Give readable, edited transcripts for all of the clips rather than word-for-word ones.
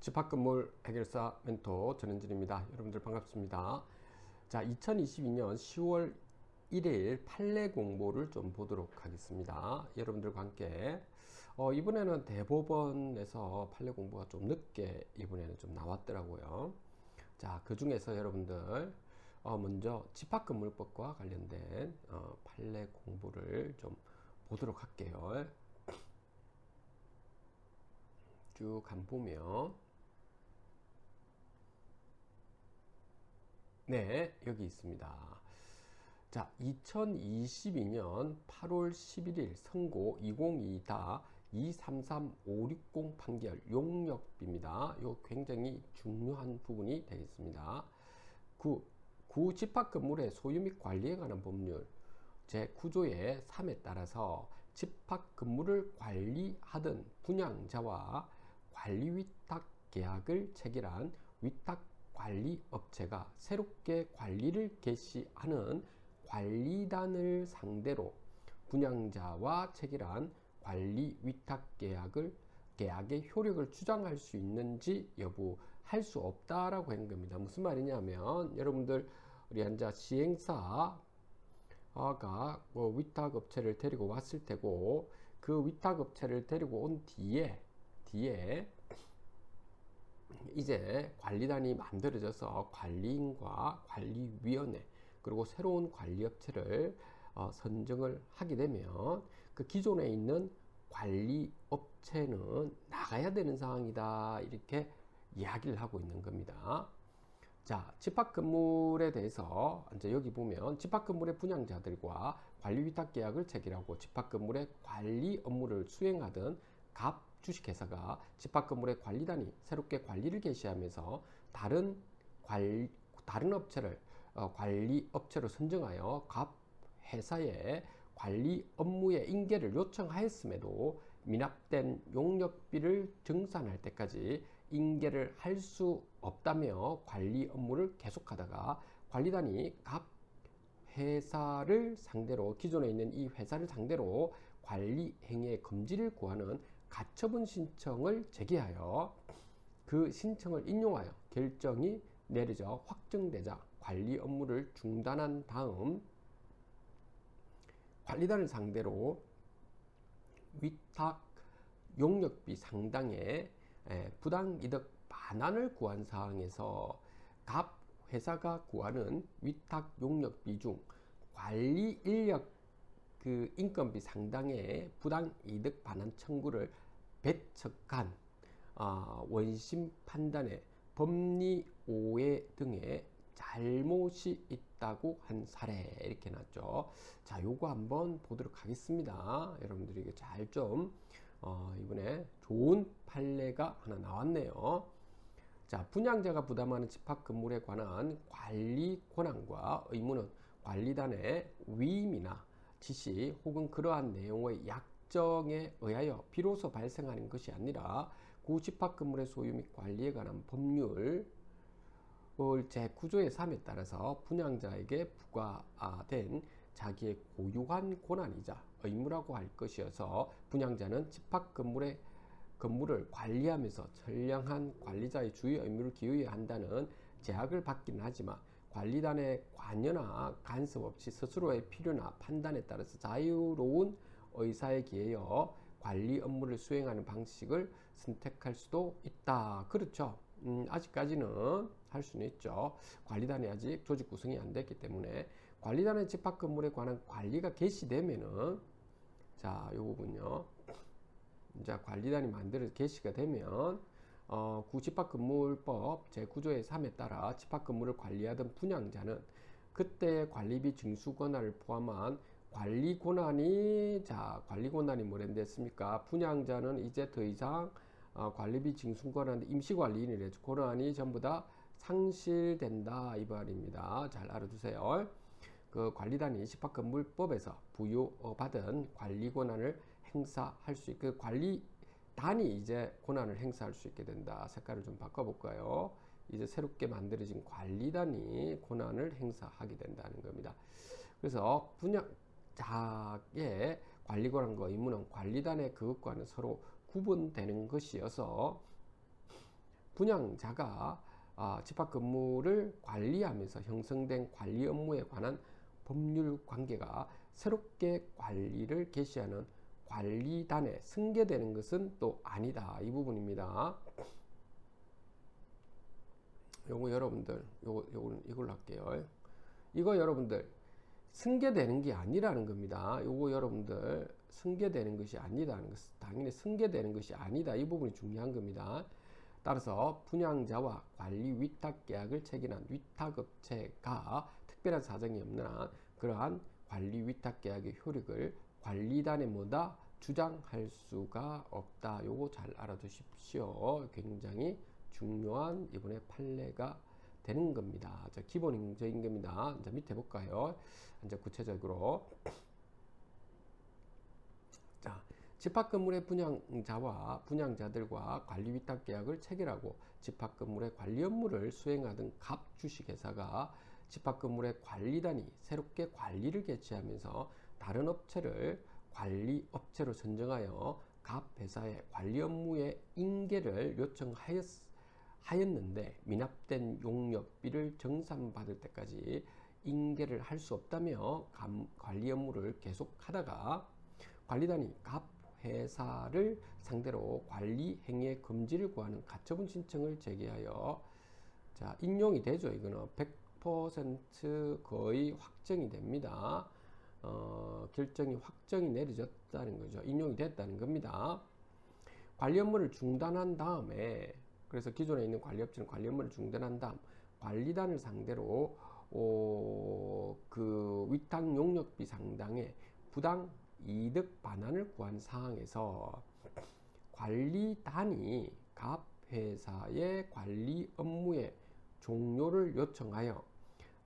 집합건물 해결사 멘토 전현진입니다. 여러분들 반갑습니다. 자, 2022년 10월 1일 판례 공보를 좀 보도록 하겠습니다. 여러분들과 함께 이번에는 대법원에서 판례 공보가 좀 늦게 이번에는 좀 나왔더라고요. 자, 그 중에서 여러분들 먼저 집합건물법과 관련된 판례 공보를 좀 보도록 할게요. 쭉 한 보면 네, 여기 있습니다. 자, 2022년 8월 11일 선고 2022-233560 판결 용역비입니다. 요 굉장히 중요한 부분이 되겠습니다. 구 집합건물의 소유 및 관리에 관한 법률 제9조의 3에 따라서 집합건물을 관리하던 분양자와 관리위탁 계약을 체결한 위탁관리업체가 새롭게 관리를 개시하는 관리단을 상대로 분양자와 체결한 관리위탁계약의 효력을 주장할 수 있는지 여부 할 수 없다라고 한 겁니다. 무슨 말이냐면 여러분들 우리 앉아 시행사가 위탁업체를 데리고 왔을 테고 그 위탁업체를 데리고 온 뒤에 이제 관리단이 만들어져서 관리인과 관리위원회 그리고 새로운 관리업체를 선정을 하게 되면 그 기존에 있는 관리업체는 나가야 되는 상황이다 이렇게 이야기를 하고 있는 겁니다. 자, 집합건물에 대해서 이제 여기 보면 집합건물의 분양자들과 관리위탁계약을 체결하고 집합건물의 관리 업무를 수행하던 갑 주식회사가 집합건물의 관리단이 새롭게 관리를 개시하면서 다른 업체를 관리업체로 선정하여 갑 회사의 관리 업무의 인계를 요청하였음에도 미납된 용역비를 정산할 때까지 인계를 할 수 없다며 관리 업무를 계속하다가 관리단이 갑 회사를 상대로 기존에 있는 이 회사를 상대로 관리 행위의 금지를 구하는 가처분 신청을 제기하여 그 신청을 인용하여 결정이 내려져 확정되자 관리 업무를 중단한 다음 관리단을 상대로 위탁 용역비 상당의 부당이득 반환을 구한 사항에서 갑 회사가 구하는 위탁 용역비 중 관리 인력 그 인건비 상당의 부당이득 반환 청구를 배척한 원심 판단의 법리 오해 등의 잘못이 있다고 한 사례 이렇게 났죠. 자, 요거 한번 보도록 하겠습니다. 여러분들이 이게 잘 좀 이번에 좋은 판례가 하나 나왔네요. 자, 분양자가 부담하는 집합건물에 관한 관리 권한과 의무는 관리단의 위임이나 지시 혹은 그러한 내용의 약정에 의하여 비로소 발생하는 것이 아니라 구 집합건물의 소유 및 관리에 관한 법률 제9조의 3에 따라서 분양자에게 부과된 자기의 고유한 권한이자 의무라고 할 것이어서 분양자는 집합건물을 관리하면서 선량한 관리자의 주의 의무를 기여해야 한다는 제약을 받기는 하지만 관리단의 관여나 간섭 없이 스스로의 필요나 판단에 따라서 자유로운 의사에 기하여 관리 업무를 수행하는 방식을 선택할 수도 있다. 그렇죠. 아직까지는 할 수는 있죠. 관리단이 아직 조직 구성이 안 됐기 때문에 관리단의 집합건물에 관한 관리가 개시되면은 자, 요 부분요. 이제 관리단이 만들어서 개시가 되면 구집합건물법 제9조의 3에 따라 집합건물을 관리하던 분양자는 그때 관리비 징수 권한을 포함한 관리 권한이 뭐랬습니까? 분양자는 이제 더 이상 관리비 징수 권한 임시관리인이래 권한이 전부 다 상실된다 이 말입니다. 잘 알아두세요. 그 관리단이 집합건물법에서 부여받은 관리 권한을 행사할 수 있게 관리단이 이제 권한을 행사할 수 있게 된다. 색깔을 좀 바꿔볼까요? 이제 새롭게 만들어진 관리단이 권한을 행사하게 된다는 겁니다. 그래서 분양자의 관리 권한과 의무는 관리단의 그것과는 서로 구분되는 것이어서 분양자가 집합건물을 관리하면서 형성된 관리 업무에 관한 법률 관계가 새롭게 관리를 개시하는 관리단에 승계되는 것은 또 아니다. 이 부분입니다. 요거 여러분들 이걸로 할게요. 이거 여러분들 승계되는 게 아니라는 겁니다. 요거 여러분들 승계되는 것이 아니다는 것, 당연히 승계되는 것이 아니다. 이 부분이 중요한 겁니다. 따라서 분양자와 관리 위탁 계약을 체결한 위탁업체가 특별한 사정이 없는 한 그러한 관리 위탁 계약의 효력을 관리단에 뭐다 주장할 수가 없다. 요거 잘 알아두십시오. 굉장히 중요한 이번에 판례가 되는 겁니다. 자, 기본적인 겁니다. 이제 밑에 볼까요? 이제 구체적으로 자, 집합건물의 분양자와 분양자들과 관리 위탁 계약을 체결하고 집합건물의 관리 업무를 수행하던 갑 주식회사가 집합건물의 관리단이 새롭게 관리를 개최하면서 다른 업체를 관리업체로 선정하여 갑 회사의 관리 업무의 인계를 요청하였는데 미납된 용역비를 정산받을 때까지 인계를 할 수 없다며 관리 업무를 계속하다가 관리단이 갑 회사를 상대로 관리 행위의 금지를 구하는 가처분 신청을 제기하여 자 인용이 되죠. 이거는 100% 거의 확정이 됩니다. 결정이 확정이 내려졌다는 거죠. 인용이 됐다는 겁니다. 관리 업무를 중단한 다음에 그래서 기존에 있는 관리업체는 관리 업무를 중단한 다음 관리단을 상대로 그 위탁 용역비 상당의 부당 이득 반환을 구한 사항에서 관리단이 갑 회사의 관리 업무의 종료를 요청하여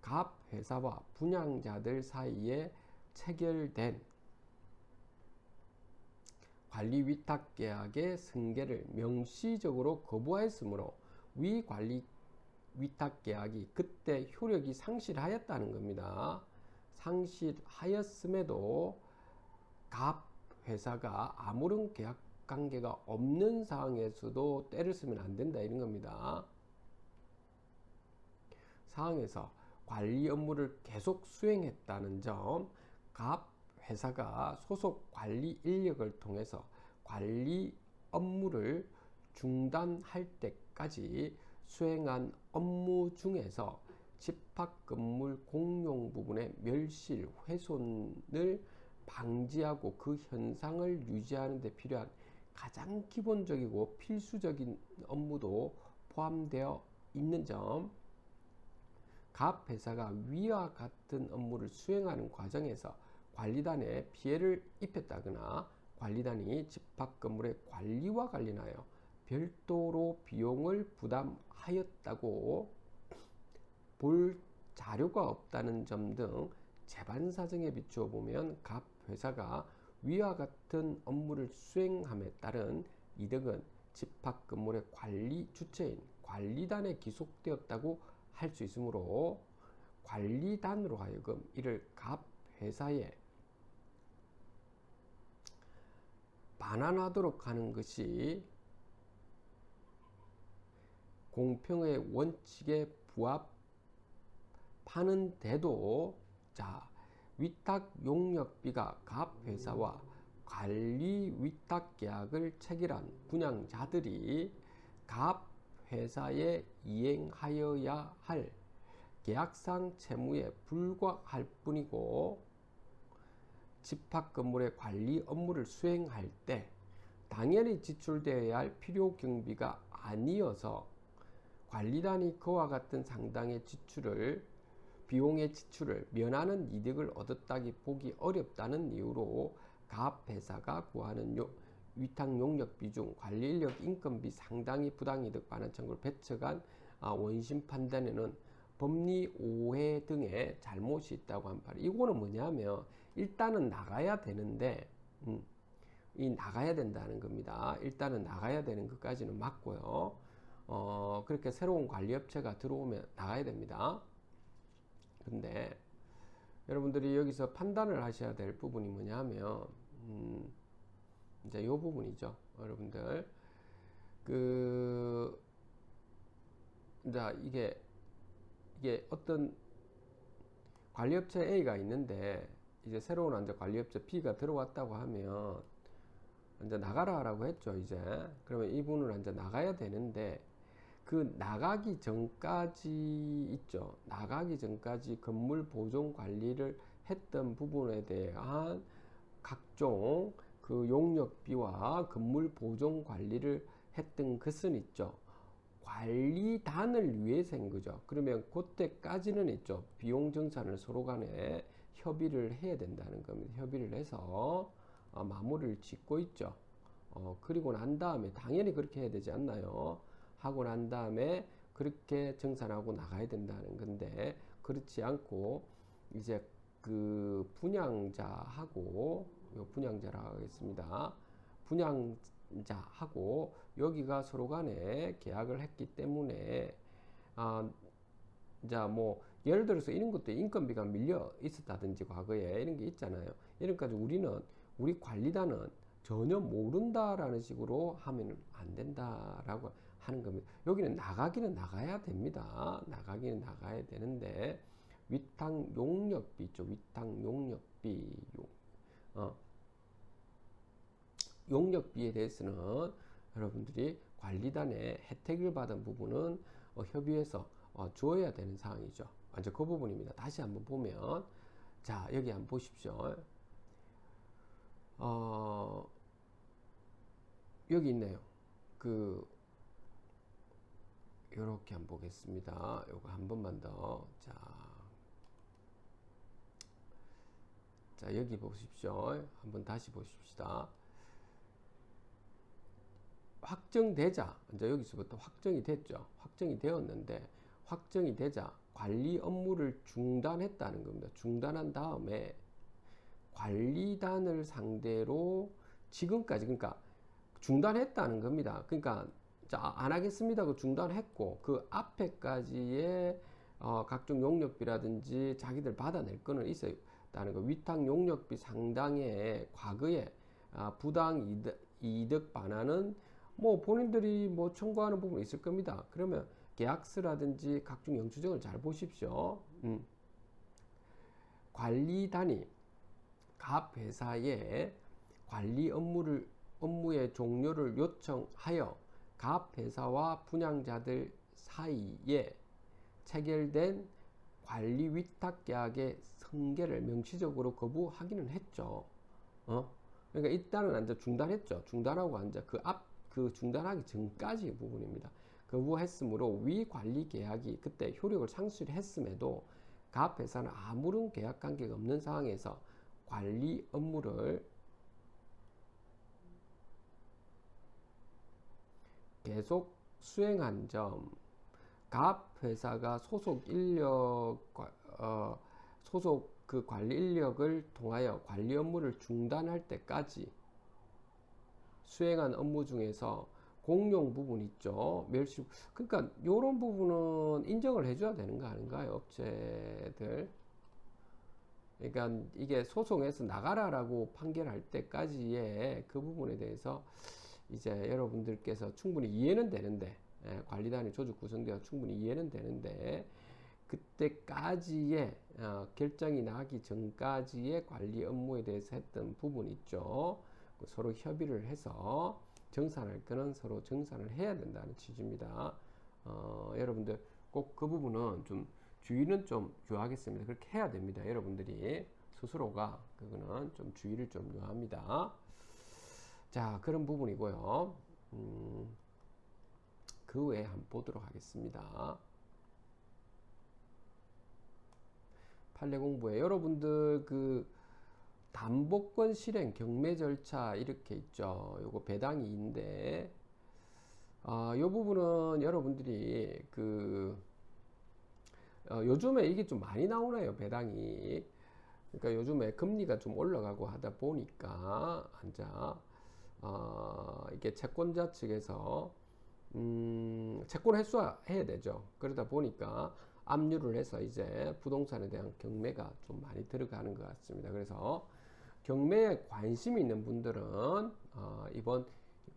갑 회사와 분양자들 사이에 체결된 관리 위탁 계약의 승계를 명시적으로 거부하였으므로 위 관리 위탁 계약이 그때 효력이 상실하였다는 겁니다. 상실하였음에도 갑 회사가 아무런 계약 관계가 없는 상황에서도 때를 쓰면 안 된다 이런 겁니다. 상황에서 관리 업무를 계속 수행했다는 점, 갑 회사가 소속 관리 인력을 통해서 관리 업무를 중단할 때까지 수행한 업무 중에서 집합건물 공용 부분의 멸실, 훼손을 방지하고 그 현상을 유지하는 데 필요한 가장 기본적이고 필수적인 업무도 포함되어 있는 점, 갑 회사가 위와 같은 업무를 수행하는 과정에서 관리단에 피해를 입혔다거나 관리단이 집합건물의 관리와 관련하여 별도로 비용을 부담하였다고 볼 자료가 없다는 점 등 재반 사정에 비추어 보면 갑 회사가 위와 같은 업무를 수행함에 따른 이득은 집합건물의 관리 주체인 관리단에 기속되었다고 할 수 있으므로 관리단으로 하여금 이를 갑 회사에 반환하도록 하는 것이 공평의 원칙에 부합하는데도 자 위탁 용역비가 갑 회사와 관리 위탁 계약을 체결한 분양자들이 갑 회사에 이행하여야 할 계약상 채무에 불과할 뿐이고 집합건물의 관리 업무를 수행할 때 당연히 지출되어야 할 필요 경비가 아니어서 관리단이 그와 같은 상당의 비용의 지출을 면하는 이득을 얻었다기 보기 어렵다는 이유로 갑 회사가 구하는 위탁 용역비 중 관리인력 인건비 상당히 부당이득 반환 청구를 배척한 원심 판단에는 법리 오해 등의 잘못이 있다고 한 바를 이거는 뭐냐면 일단은 나가야 되는데 이 나가야 된다는 겁니다. 일단은 나가야 되는 것까지는 맞고요. 그렇게 새로운 관리업체가 들어오면 나가야 됩니다. 근데 여러분들이 여기서 판단을 하셔야 될 부분이 뭐냐면 이제 이 부분이죠. 여러분들 자, 이게 어떤 관리업체 A가 있는데 이제 새로운 이제 관리업체 B가 들어왔다고 하면 이제 나가라라고 했죠. 이제 그러면 이분은 이제 나가야 되는데 그 나가기 전까지 있죠. 나가기 전까지 건물 보존 관리를 했던 부분에 대한 각종 그 용역비와 건물 보존 관리를 했던 것은 있죠. 관리단을 위해서인 거죠. 그러면 그때까지는 있죠. 비용 정산을 서로 간에 협의를 해야 된다는 겁니다. 협의를 해서 마무리를 짓고 있죠. 그리고 난 다음에 당연히 그렇게 해야 되지 않나요? 하고 난 다음에 그렇게 정산하고 나가야 된다는 건데 그렇지 않고 이제 그 분양자하고 분양자라고 하겠습니다. 분양자하고 여기가 서로 간에 계약을 했기 때문에 자, 뭐 예를 들어서 이런 것도 인건비가 밀려 있었다든지 과거에 이런 게 있잖아요. 이런까지 우리 관리단은 전혀 모른다라는 식으로 하면 안 된다라고 하는 겁니다. 여기는 나가기는 나가야 됩니다. 나가기는 나가야 되는데 위탁 용역비 있죠. 위탁 용역비 용역비에 대해서는 여러분들이 관리단의 혜택을 받은 부분은 협의해서 주어야 되는 사항이죠. 이제 그 부분입니다. 다시 한번 보면 자 여기 한번 보십시오. 여기 있네요. 요렇게 한번 보겠습니다. 요거 한 번만 더. 자, 여기 보십시오. 한번 다시 보십시다. 확정되자, 이제 여기서부터 확정이 됐죠. 확정이 되었는데, 확정이 되자 관리 업무를 중단했다는 겁니다. 중단한 다음에 관리단을 상대로 지금까지, 그러니까 중단했다는 겁니다. 그러니까 안 하겠습니다. 그 중단했고 그 앞에까지의 각종 용역비라든지 자기들 받아낼 거는 있었다는 거. 위탁 용역비 상당의 과거에 부당 이득 반환은 뭐 본인들이 뭐 청구하는 부분이 있을 겁니다. 그러면 계약서라든지 각종 영수증을 잘 보십시오. 관리단이 갑 회사에 관리 업무의 종료를 요청하여 갑 회사와 분양자들 사이에 체결된 관리 위탁 계약의 성계를 명시적으로 거부하기는 했죠. 그러니까 일단은 이제 중단했죠. 중단하고 이제 그 중단하기 전까지 부분입니다. 거부했으므로 위 관리 계약이 그때 효력을 상실했음에도 갑 회사는 아무런 계약 관계가 없는 상황에서 관리 업무를 계속 수행한 점, 갑 회사가 소속 그 관리 인력을 통하여 관리 업무를 중단할 때까지 수행한 업무 중에서 공용 부분 있죠. 그러니까 이런 부분은 인정을 해줘야 되는 거 아닌가요? 업체들. 그러니까 이게 소송에서 나가라라고 판결할 때까지의 그 부분에 대해서 이제 여러분들께서 충분히 이해는 되는데 관리단이 조직 구성되어 충분히 이해는 되는데 그때까지의 결정이 나기 전까지의 관리 업무에 대해서 했던 부분 있죠. 서로 협의를 해서 정산할 거는 서로 정산을 해야 된다는 취지입니다. 여러분들 꼭 그 부분은 좀 주의는 좀 요하겠습니다. 그렇게 해야 됩니다. 여러분들이 스스로가 그거는 좀 주의를 좀 요합니다. 자, 그런 부분이고요. 그 외에 한번 보도록 하겠습니다. 판례 공부에 여러분들 그 담보권 실행 경매 절차 이렇게 있죠. 요거 배당이 있는데 요 부분은 여러분들이 요즘에 이게 좀 많이 나오네요. 배당이. 그러니까 요즘에 금리가 좀 올라가고 하다 보니까 이게 채권자 측에서 채권 회수해야 되죠. 그러다 보니까 압류를 해서 이제 부동산에 대한 경매가 좀 많이 들어가는 것 같습니다. 그래서 경매에 관심 있는 분들은 이번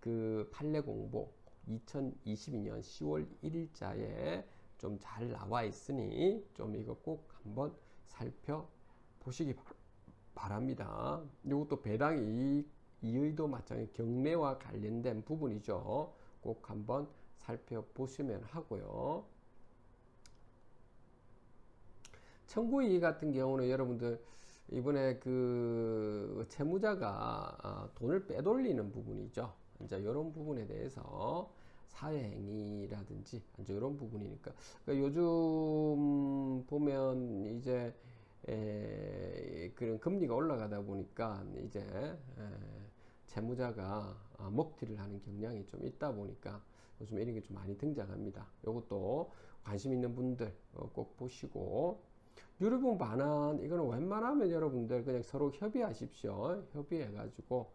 그 판례 공보 2022년 10월 1일자에 좀 잘 나와 있으니 좀 이거 꼭 한번 살펴보시기 바랍니다. 이것도 배당 이의도 마찬가지 경매와 관련된 부분이죠. 꼭 한번 살펴보시면 하고요. 청구이의 같은 경우는 여러분들 이번에 그 채무자가 돈을 빼돌리는 부분이죠. 이제 이런 부분에 대해서 사회행위라든지 이제 이런 부분이니까 그러니까 요즘 보면 이제 그런 금리가 올라가다 보니까 이제 채무자가 먹튀를 하는 경향이 좀 있다 보니까 요즘 이런 게 좀 많이 등장합니다. 이것도 관심 있는 분들 꼭 보시고, 유류분 반환 이거는 웬만하면 여러분들 그냥 서로 협의하십시오. 협의해가지고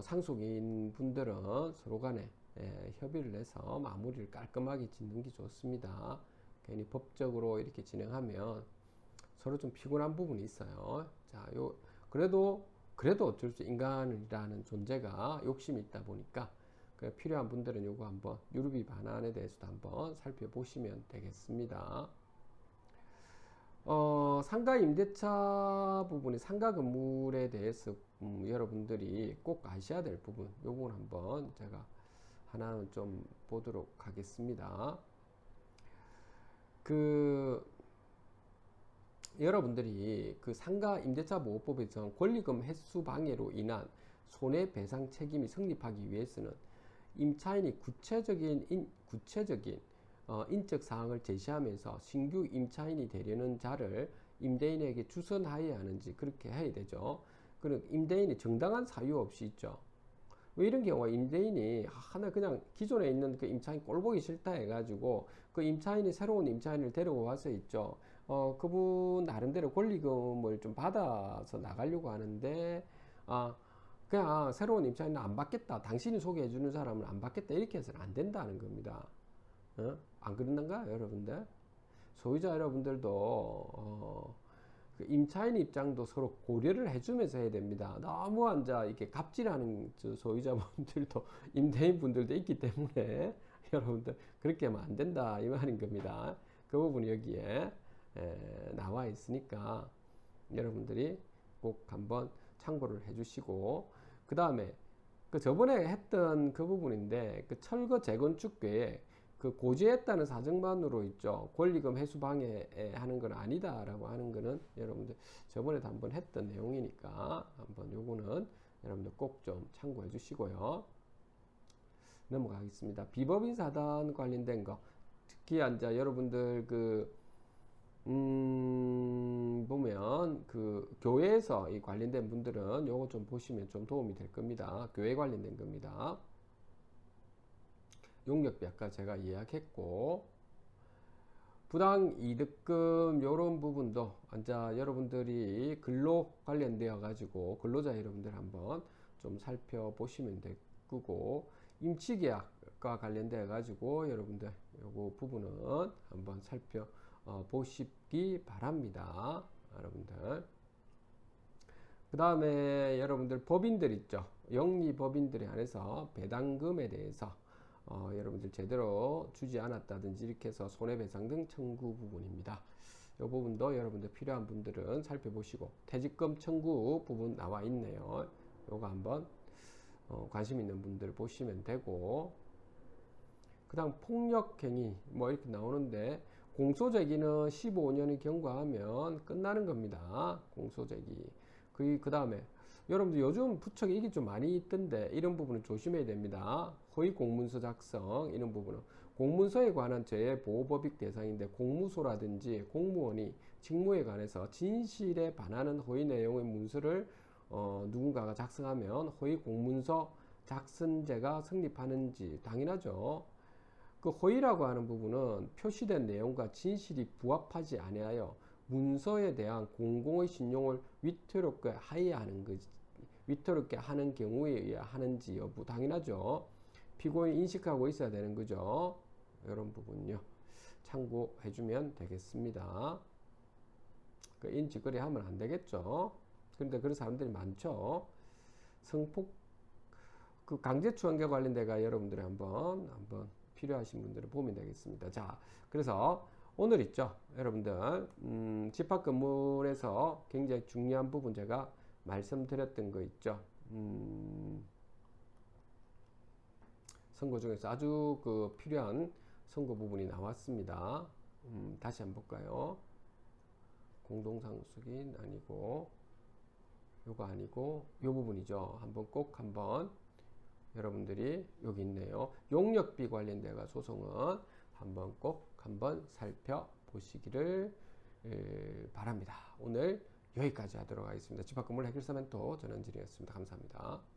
상속인 분들은 서로 간에 협의를 해서 마무리를 깔끔하게 짓는 게 좋습니다. 괜히 법적으로 이렇게 진행하면 서로 좀 피곤한 부분이 있어요. 자, 그래도 어쩔 수 인간이라는 존재가 욕심이 있다 보니까 필요한 분들은 요거 한번 유류비 반환에 대해서도 한번 살펴보시면 되겠습니다. 상가 임대차 부분이 상가 건물에 대해서 여러분들이 꼭 아셔야 될 부분, 요 부분 한번 제가 하나는 좀 보도록 하겠습니다. 여러분들이 그 상가 임대차 보호법에서 권리금 횟수 방해로 인한 손해배상 책임이 성립하기 위해서는 임차인이 구체적인 인적 사항을 제시하면서 신규 임차인이 되려는 자를 임대인에게 주선하여야 하는지 그렇게 해야 되죠. 그럼 임대인이 정당한 사유 없이 있죠. 왜 이런 경우가 임대인이 하나 그냥 기존에 있는 그 임차인 꼴보기 싫다 해가지고 그 임차인이 새로운 임차인을 데리고 와서 있죠. 그분 나름대로 권리금을 좀 받아서 나가려고 하는데 그냥 새로운 임차인은 안 받겠다. 당신이 소개해주는 사람은 안 받겠다. 이렇게 해서는 안 된다는 겁니다. 안 그런가 여러분들? 소유자 여러분들도 그 임차인 입장도 서로 고려를 해주면서 해야 됩니다. 너무 이렇게 갑질하는 소유자분들도 임대인 분들도 있기 때문에 여러분들 그렇게 하면 안 된다 이 말인 겁니다. 그 부분이 여기에 나와 있으니까 여러분들이 꼭 한번 참고를 해주시고, 그 다음에 그 저번에 했던 그 부분인데 그 철거 재건축 계획 그 고지했다는 사정만으로 있죠. 권리금 회수 방해하는 건 아니다라고 하는 거는 여러분들 저번에도 한번 했던 내용이니까 한번 요거는 여러분들 꼭 좀 참고해 주시고요. 넘어가겠습니다. 비법인 사단 관련된 거, 특히 이제 여러분들 보면 그 교회에서 이 관련된 분들은 요거 좀 보시면 좀 도움이 될 겁니다. 교회 관련된 겁니다. 용역비 아까 제가 이야기했고, 부당이득금 요런 부분도 이제 여러분들이 근로 관련되어 가지고 근로자 여러분들 한번 좀 살펴보시면 되고, 임치계약과 관련되어 가지고 여러분들 요거 부분은 한번 살펴보시기 바랍니다. 여러분들 그 다음에 여러분들 법인들 있죠. 영리법인들에 한해서 배당금에 대해서 여러분들 제대로 주지 않았다든지 이렇게 해서 손해배상 등 청구 부분입니다. 이 부분도 여러분들 필요한 분들은 살펴보시고, 퇴직금 청구 부분 나와 있네요. 요거 한번 관심 있는 분들 보시면 되고, 그 다음 폭력행위 뭐 이렇게 나오는데 공소제기는 15년을 경과하면 끝나는 겁니다. 공소제기. 그 다음에 여러분들 요즘 부처에 이게 좀 많이 있던데 이런 부분은 조심해야 됩니다. 허위 공문서 작성 이런 부분은 공문서에 관한 재보호법익 대상인데, 공무소라든지 공무원이 직무에 관해서 진실에 반하는 허위 내용의 문서를 누군가가 작성하면 허위 공문서 작성죄가 성립하는지 당연하죠. 그 허위라고 하는 부분은 표시된 내용과 진실이 부합하지 아니하여 문서에 대한 공공의 신용을 위태롭게 하여야 하는 거지. 위태롭게 하는 경우에 의해 하는지 여부 당연하죠. 피고인이 인식하고 있어야 되는 거죠. 이런 부분요 참고해 주면 되겠습니다. 그 인지거래 하면 안 되겠죠. 그런데 그런 사람들이 많죠. 성폭 그 강제추행과 관련돼가 여러분들이 한번 필요하신 분들은 보면 되겠습니다. 자, 그래서 오늘 있죠, 여러분들 집합 건물에서 굉장히 중요한 부분 제가 말씀드렸던 거 있죠. 선거 중에서 아주 그 필요한 선거 부분이 나왔습니다. 다시 한번 볼까요? 공동상속인 아니고 요거 아니고 요 부분이죠. 한번 여러분들이 여기 있네요. 용역비 관련돼가 소송은 한번 살펴보시기를 바랍니다. 오늘 여기까지 하도록 하겠습니다. 집합건물 해결사멘토 전원진이었습니다. 감사합니다.